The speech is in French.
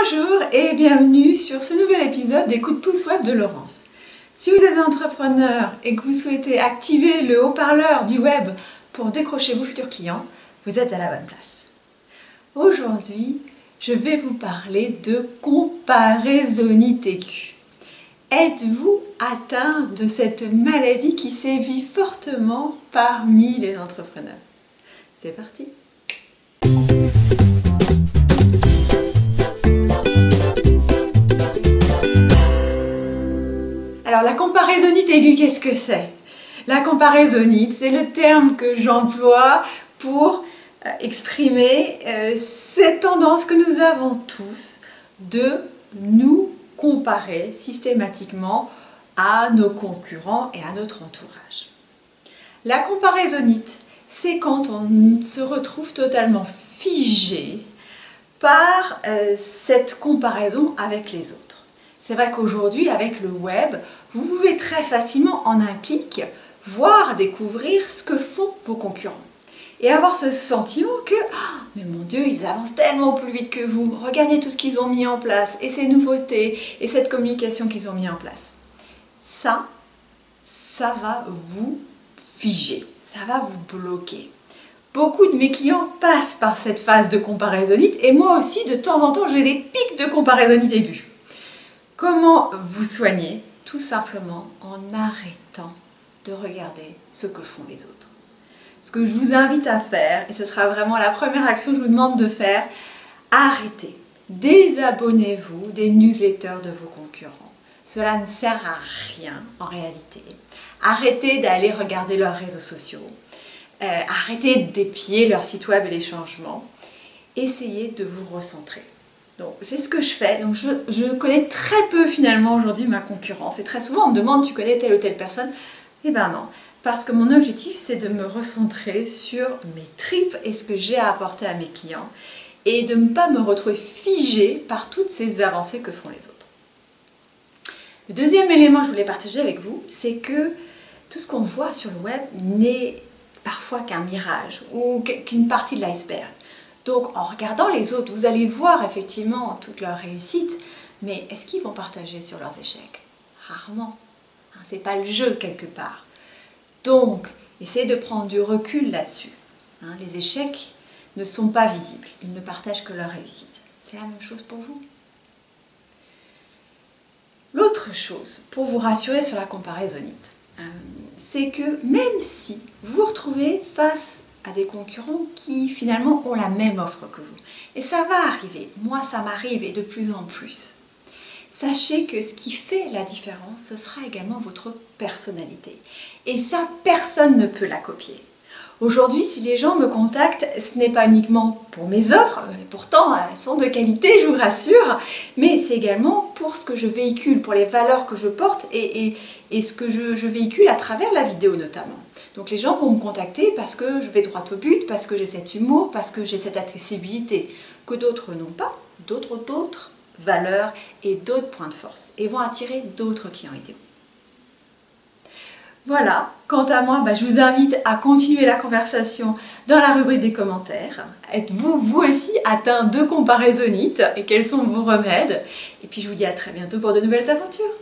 Bonjour et bienvenue sur ce nouvel épisode des coups de pouce web de Laurence. Si vous êtes entrepreneur et que vous souhaitez activer le haut-parleur du web pour décrocher vos futurs clients, vous êtes à la bonne place. Aujourd'hui, je vais vous parler de comparaisonite aiguë. Êtes-vous atteint de cette maladie qui sévit fortement parmi les entrepreneurs? C'est parti! Alors la comparaisonite aiguë, qu'est-ce que c'est? La comparaisonite, c'est le terme que j'emploie pour exprimer cette tendance que nous avons tous de nous comparer systématiquement à nos concurrents et à notre entourage. La comparaisonite, c'est quand on se retrouve totalement figé par cette comparaison avec les autres. C'est vrai qu'aujourd'hui, avec le web, vous pouvez très facilement, en un clic, voir, découvrir ce que font vos concurrents. Et avoir ce sentiment que oh, mais mon Dieu, ils avancent tellement plus vite que vous. Regardez tout ce qu'ils ont mis en place, et ces nouveautés, et cette communication qu'ils ont mis en place. Ça va vous figer, ça va vous bloquer. Beaucoup de mes clients passent par cette phase de comparaisonite, et moi aussi, de temps en temps, j'ai des pics de comparaisonite aiguë. Comment vous soigner? Tout simplement en arrêtant de regarder ce que font les autres. Ce que je vous invite à faire, et ce sera vraiment la première action que je vous demande de faire, arrêtez, désabonnez-vous des newsletters de vos concurrents. Cela ne sert à rien en réalité. Arrêtez d'aller regarder leurs réseaux sociaux, arrêtez d'épier leur site web et les changements. Essayez de vous recentrer. Donc c'est ce que je fais. Donc je connais très peu finalement aujourd'hui ma concurrence. Et très souvent on me demande tu connais telle ou telle personne? Eh ben non. Parce que mon objectif, c'est de me recentrer sur mes tripes et ce que j'ai à apporter à mes clients et de ne pas me retrouver figée par toutes ces avancées que font les autres. Le deuxième élément que je voulais partager avec vous, c'est que tout ce qu'on voit sur le web n'est parfois qu'un mirage ou qu'une partie de l'iceberg. Donc en regardant les autres, vous allez voir effectivement toute leur réussite, mais est-ce qu'ils vont partager sur leurs échecs? Rarement. C'est pas le jeu quelque part. Donc, essayez de prendre du recul là-dessus. Les échecs ne sont pas visibles, ils ne partagent que leur réussite. C'est la même chose pour vous. L'autre chose, pour vous rassurer sur la comparaisonite, c'est que même si vous vous retrouvez face à des concurrents qui finalement ont la même offre que vous, et ça va arriver, moi ça m'arrive et de plus en plus, sachez que ce qui fait la différence, ce sera également votre personnalité. Et ça, personne ne peut la copier. Aujourd'hui, si les gens me contactent, ce n'est pas uniquement pour mes offres, pourtant elles sont de qualité, je vous rassure, mais c'est également pour ce que je véhicule, pour les valeurs que je porte et ce que je véhicule à travers la vidéo notamment. Donc les gens vont me contacter parce que je vais droit au but, parce que j'ai cet humour, parce que j'ai cette accessibilité que d'autres n'ont pas, d'autres valeurs et d'autres points de force et vont attirer d'autres clients idéaux. Voilà, quant à moi, je vous invite à continuer la conversation dans la rubrique des commentaires. Êtes-vous, vous aussi, atteint de comparaisonite et quels sont vos remèdes? Et puis je vous dis à très bientôt pour de nouvelles aventures.